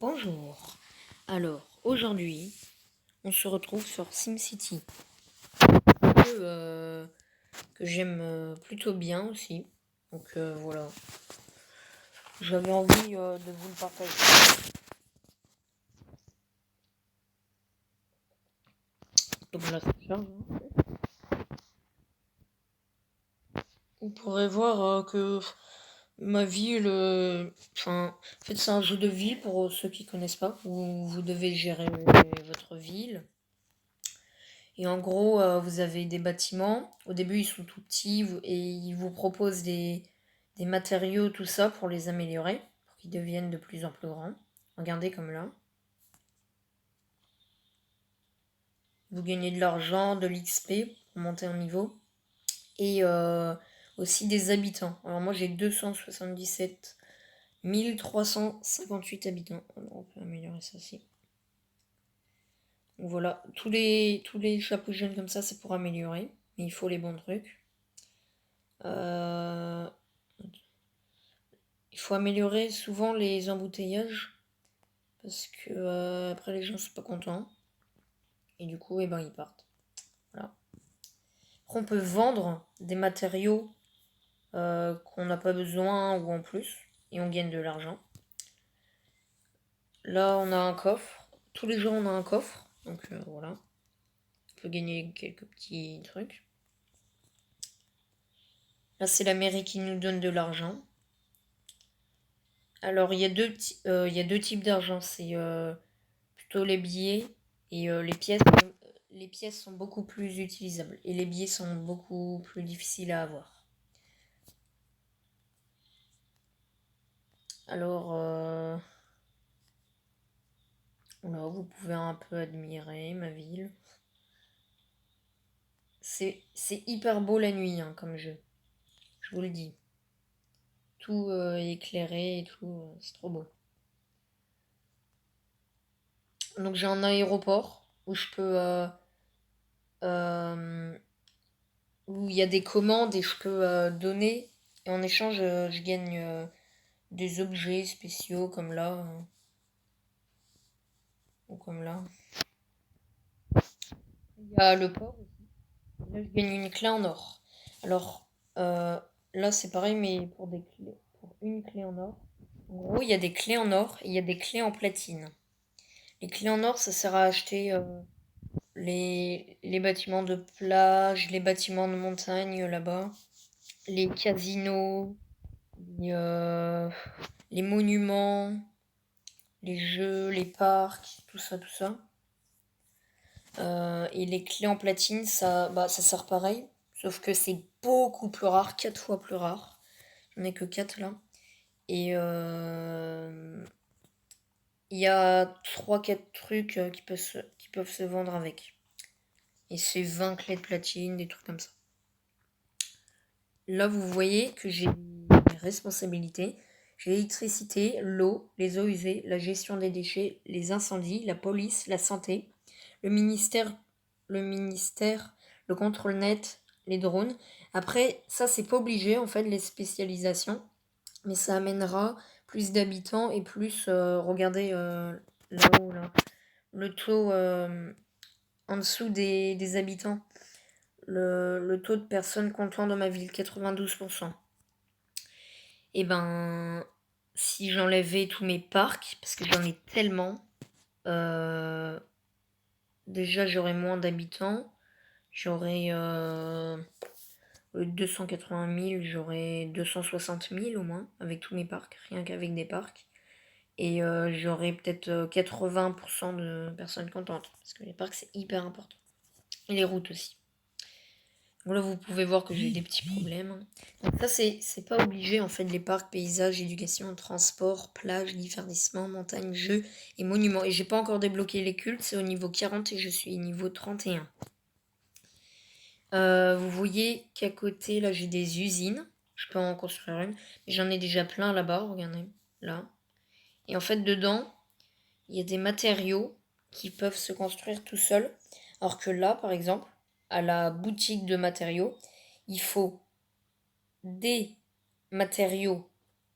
Bonjour. Alors, aujourd'hui, on se retrouve sur SimCity, que j'aime plutôt bien aussi. Donc voilà, j'avais envie de vous le partager. Donc là, ça charge. Vous pourrez voir que ma ville, en fait, c'est un jeu de ville pour ceux qui connaissent pas, où vous devez gérer votre ville. Et en gros, vous avez des bâtiments. Au début, ils sont tout petits et ils vous proposent des matériaux, tout ça, pour les améliorer, pour qu'ils deviennent de plus en plus grands. Regardez comme là. Vous gagnez de l'argent, de l'XP pour monter en niveau. Et aussi des habitants. Alors moi, j'ai 277 358 habitants. Alors, on peut améliorer ça aussi. Donc voilà, tous les chapeaux jaunes comme ça, c'est pour améliorer. Mais il faut les bons trucs. Il faut améliorer souvent les embouteillages parce que après les gens sont pas contents et du coup ils partent. Voilà. Après on peut vendre des matériaux qu'on n'a pas besoin ou en plus et on gagne de l'argent. Là on a un coffre. Tous les jours on a un coffre donc voilà. On peut gagner quelques petits trucs. Là c'est la mairie qui nous donne de l'argent. Alors il y a deux types d'argent. C'est plutôt les billets et les pièces. Les pièces sont beaucoup plus utilisables et les billets sont beaucoup plus difficiles à avoir. Alors, là, vous pouvez un peu admirer ma ville. C'est hyper beau la nuit comme jeu, je vous le dis. Tout éclairé et tout, c'est trop beau. Donc j'ai un aéroport où je peux... où il y a des commandes et je peux donner. Et en échange, je gagne des objets spéciaux comme là. Ou comme là. Il y a le port aussi. Là, je gagne une clé en or. Alors, là, c'est pareil, mais pour des clés, pour une clé en or. En gros, il y a des clés en or et il y a des clés en platine. Les clés en or, ça sert à acheter les bâtiments de plage, les bâtiments de montagne là-bas, les casinos, les monuments, les jeux, les parcs, tout ça, tout ça. Et les clés en platine, ça sert pareil, sauf que c'est beaucoup plus rare, 4 fois plus rare. J'en ai que 4 là. Et il y a 3-4 trucs qui peuvent se vendre avec. Et c'est 20 clés de platine, des trucs comme ça. Là, vous voyez que j'ai des responsabilités. J'ai l'électricité, l'eau, les eaux usées, la gestion des déchets, les incendies, la police, la santé, le ministère, le contrôle net, les drones. Après, ça, c'est pas obligé, en fait, les spécialisations. Mais ça amènera plus d'habitants et plus, regardez là-haut, là, le taux en dessous des habitants. Le taux de personnes comptant dans ma ville, 92%. Et ben, si j'enlevais tous mes parcs, parce que j'en ai tellement, déjà j'aurais moins d'habitants. J'aurais 280 000, j'aurais 260 000 au moins, avec tous mes parcs, rien qu'avec des parcs. Et j'aurais peut-être 80% de personnes contentes, parce que les parcs c'est hyper important. Et les routes aussi. Donc là, vous pouvez voir que j'ai des petits problèmes. Donc ça, c'est pas obligé, en fait, les parcs, paysages, éducation, transport, plage, divertissement, montagne, jeux et monuments. Et j'ai pas encore débloqué les cultes, c'est au niveau 40 et je suis niveau 31. Vous voyez qu'à côté, là, j'ai des usines. Je peux en construire une. Mais j'en ai déjà plein là-bas, regardez, là. Et en fait, dedans, il y a des matériaux qui peuvent se construire tout seuls. Alors que là, par exemple, à la boutique de matériaux, il faut des matériaux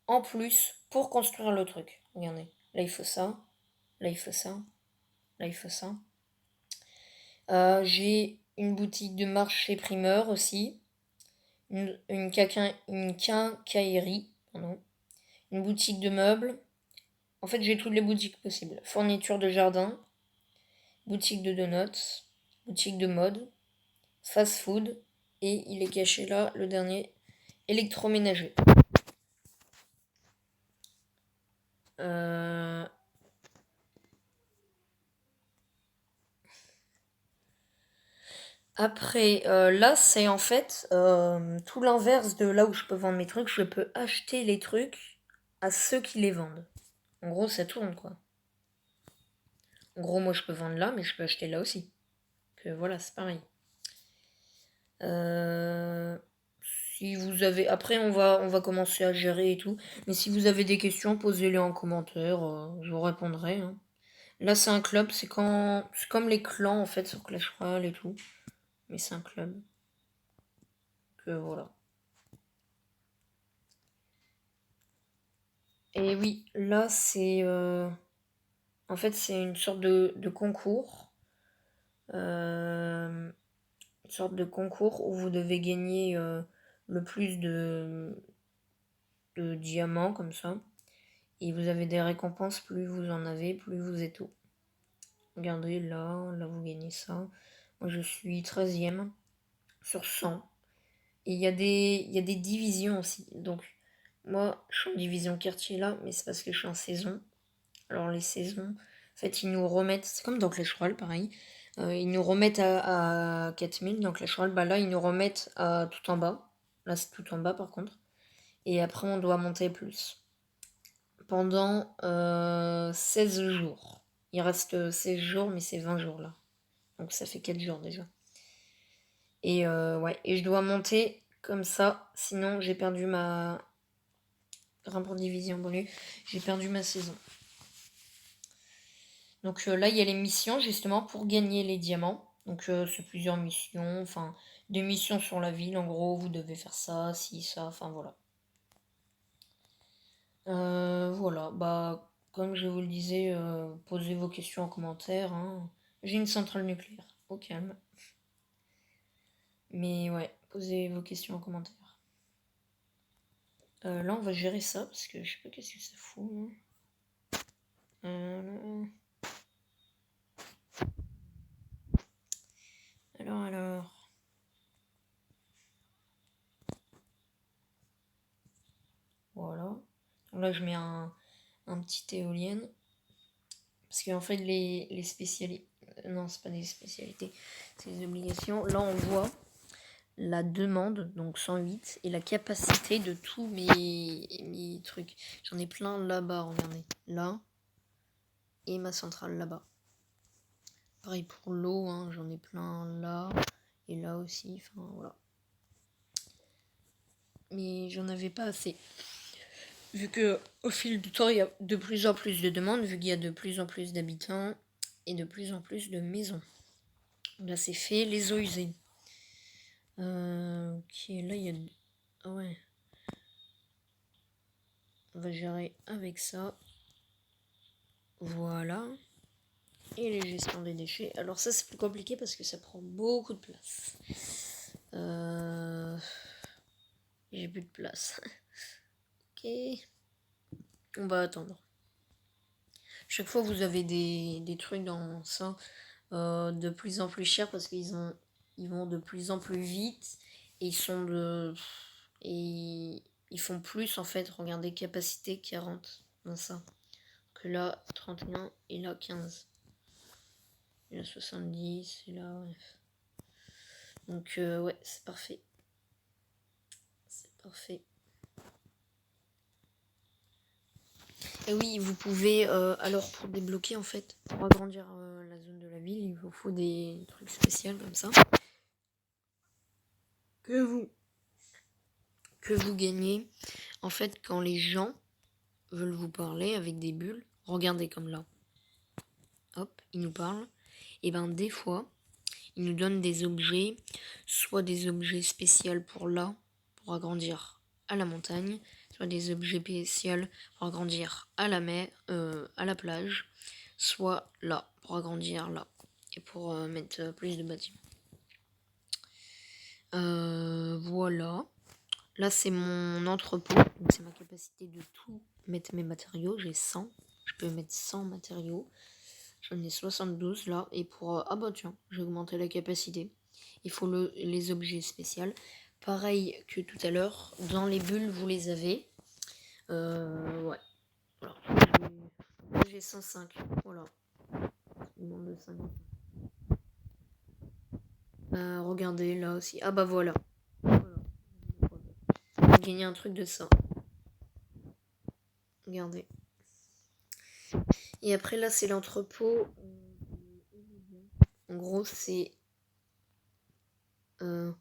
en plus pour construire le truc. Regardez, là il faut ça. Là, il faut ça. Là, il faut ça. J'ai une boutique de marché primeur aussi. Une quincaillerie, pardon. Une boutique de meubles. En fait, j'ai toutes les boutiques possibles. Fourniture de jardin, boutique de donuts, boutique de mode, fast-food, et il est caché là, le dernier, électroménager. Euh, Après, là, c'est en fait tout l'inverse de là où je peux vendre mes trucs. Je peux acheter les trucs à ceux qui les vendent. En gros, ça tourne, quoi. En gros, moi, je peux vendre là, mais je peux acheter là aussi. Que voilà, c'est pareil. Euh, Si vous avez... Après, on va commencer à gérer et tout. Mais si vous avez des questions, posez-les en commentaire. Je vous répondrai, hein. Là, c'est un club. C'est comme les clans, en fait, sur Clash Royale et tout. Mais c'est un club. Que voilà. Et oui, là, c'est... En fait, c'est une sorte de concours. Une sorte de concours où vous devez gagner le plus de diamants, comme ça. Et vous avez des récompenses, plus vous en avez, plus vous êtes haut. Regardez, là vous gagnez ça. Moi je suis 13e sur 100. Et il y a des divisions aussi. Donc moi je suis en division quartier là, mais c'est parce que je suis en saison. Alors les saisons, en fait ils nous remettent, c'est comme dans Clash Royale pareil. Ils nous remettent à 4000 dans Clash Royale. Bah là ils nous remettent à tout en bas. Là c'est tout en bas par contre. Et après on doit monter plus. Pendant 16 jours. Il reste 16 jours, mais c'est 20 jours là. Donc ça fait 4 jours déjà. Et ouais, et je dois monter comme ça, sinon j'ai perdu ma... Grimpant pour division bonus, j'ai perdu ma saison. Donc là, il y a les missions justement pour gagner les diamants. Donc c'est plusieurs missions, enfin des missions sur la ville, en gros, vous devez faire ça, ci, ça, enfin voilà. Voilà, bah comme je vous le disais, posez vos questions en commentaire, hein. J'ai une centrale nucléaire, au calme. Mais ouais, posez vos questions en commentaire. Là, on va gérer ça parce que je sais pas qu'est-ce que ça fout, hein. Euh, alors. Voilà. Donc là, je mets un petit éolienne. Parce qu'en fait, les spécialités. Non, c'est pas des spécialités, c'est des obligations. Là, on voit la demande, donc 108, et la capacité de tous mes trucs. J'en ai plein là-bas, regardez. Là, et ma centrale là-bas. Pareil pour l'eau, hein, j'en ai plein là, et là aussi, enfin voilà. Mais j'en avais pas assez. Vu que au fil du temps, il y a de plus en plus de demandes, vu qu'il y a de plus en plus d'habitants et de plus en plus de maisons. Là, c'est fait, les eaux usées. Ok, là, il y a... Ah ouais. On va gérer avec ça. Voilà. Et les gestions des déchets. Alors ça, c'est plus compliqué parce que ça prend beaucoup de place. J'ai plus de place. Ok. On va attendre. Chaque fois, vous avez des trucs dans ça de plus en plus chers parce ils vont de plus en plus vite et et ils font plus en fait. Regardez, capacité 40 dans ça. Que là 31 et là 15. Et là 70 et là bref. Donc ouais, c'est parfait. C'est parfait. Et oui, vous pouvez, alors pour débloquer en fait, pour agrandir la zone de la ville, il vous faut des trucs spéciaux comme ça. Que vous gagnez. En fait, quand les gens veulent vous parler avec des bulles, regardez comme là. Hop, ils nous parlent. Et ben des fois, ils nous donnent des objets, soit des objets spéciaux pour là, pour agrandir à la montagne, soit des objets spéciaux pour agrandir à la mer, à la plage, soit là, pour agrandir là, et pour mettre plus de bâtiments. Voilà. Là, c'est mon entrepôt, donc c'est ma capacité de tout mettre mes matériaux. J'ai 100, je peux mettre 100 matériaux. J'en ai 72 là, et pour... ah bah tiens, j'ai augmenté la capacité. Il faut les objets spéciaux. Pareil que tout à l'heure, dans les bulles, vous les avez. Ouais. Voilà. J'ai 105, voilà. Il manque de 5. Regardez là aussi. Ah bah voilà. J'ai gagné un truc de ça. Regardez. Et après là c'est l'entrepôt. En gros c'est en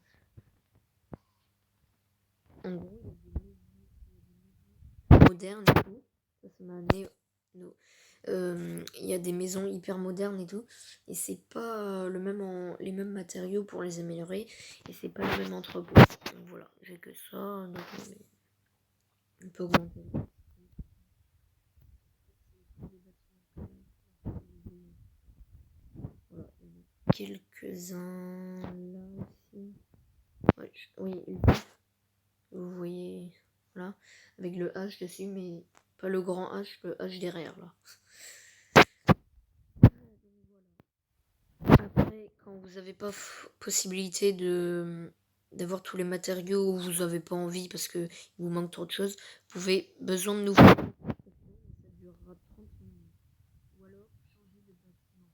gros moderne et tout. Ça m'a amené. Il y a des maisons hyper modernes et tout, et c'est pas les mêmes matériaux pour les améliorer, et c'est pas le même entrepôt. Donc voilà, j'ai que ça, donc on peut augmenter. Voilà, quelques-uns là aussi. Ouais, oui, vous voyez là, avec le H dessus, mais pas le grand H, le H derrière là. Après, quand vous n'avez pas possibilité d'avoir tous les matériaux, ou vous n'avez pas envie parce que il vous manque trop de choses, vous pouvez besoin de nouveaux. Ça durera 30 minutes. Ou alors changer de bâtiment.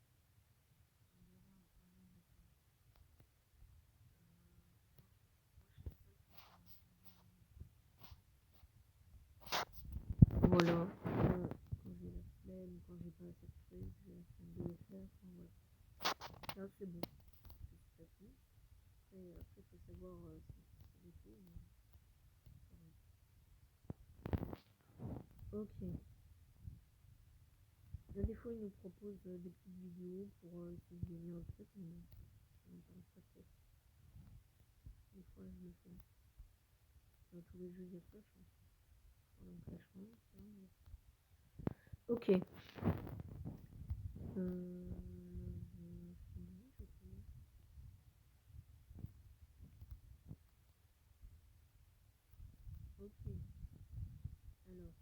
Voilà. Quand j'ai la flemme, quand j'ai pas assez de trucs, j'ai la flemme de le faire. Enfin, voilà. Là, c'est bon. C'est facile. Après, il faut savoir si c'est tout. Ok. Là, des fois, ils nous proposent des petites vidéos pour essayer de gagner un truc, mais ça m'intéresse pas trop. Des fois, je le fais. Dans tous les jeux, il y a ça, je pense. Dans le Clash Royale, ça, ok. Ok. Alors,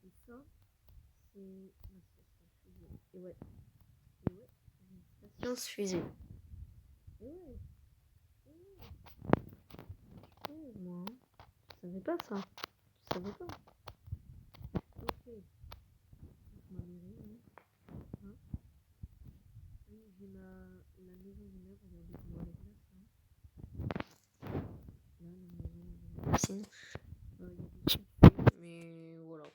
et ça, c'est... une station fusée. Et ouais. Et ouais, c'est une station fusée. Et ouais. Moi, hein. Je savais pas ça. Je savais pas. Ok. Ma mairie, hein. Oui, j'ai la maison du maire, regardez comment elle est place. Hein. Là, la maison de la piscine. Mais voilà.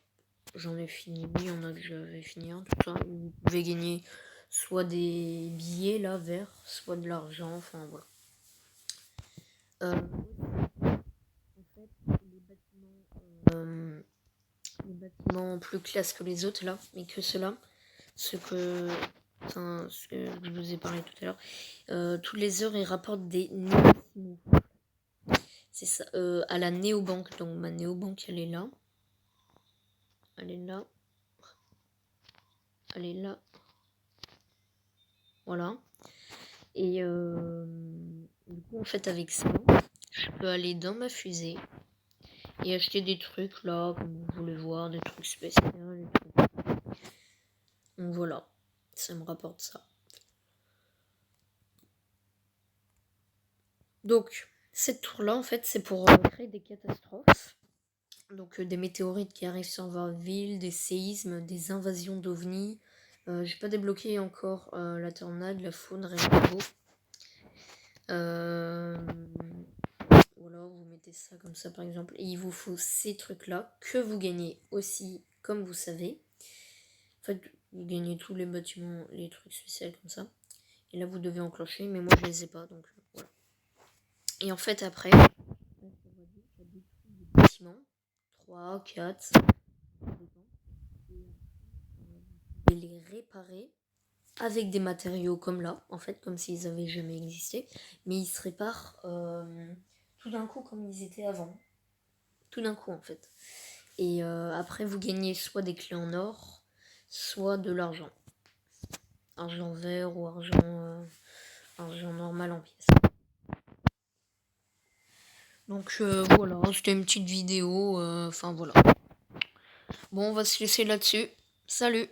J'en ai fini. Il y en a que j'avais fini, hein, tout ça. Vous pouvez gagner soit des billets là, verts, soit de l'argent. Enfin voilà. En fait, les bâtiments plus classe que les autres là, mais que ceux-là, ce que je vous ai parlé tout à l'heure, toutes les heures ils rapportent des néo. C'est ça, à la néobanque. Donc ma néobanque elle est là. Elle est là. Elle est là. Voilà. Et du coup en fait avec ça, je peux aller dans ma fusée et acheter des trucs là, comme vous voulez voir, des trucs spéciaux. Donc voilà, ça me rapporte ça. Donc cette tour là en fait c'est pour créer des catastrophes. Donc des météorites qui arrivent sur votre ville, des séismes, des invasions d'ovnis. J'ai pas débloqué encore la tornade, la faune, rien de beau. Voilà, vous mettez ça comme ça par exemple. Et il vous faut ces trucs-là que vous gagnez aussi comme vous savez. En fait, vous gagnez tous les bâtiments, les trucs spéciaux comme ça. Et là, vous devez enclencher, mais moi je les ai pas, donc voilà. Et en fait, après, il y a des bâtiments, 3, 4, et les réparer avec des matériaux comme là, en fait, comme s'ils avaient jamais existé, mais ils se réparent tout d'un coup comme ils étaient avant. Tout d'un coup, en fait. Et après, vous gagnez soit des clés en or, soit de l'argent. argent vert ou argent normal en pièces. Donc voilà, c'était une petite vidéo, enfin voilà. Bon, on va se laisser là-dessus. Salut!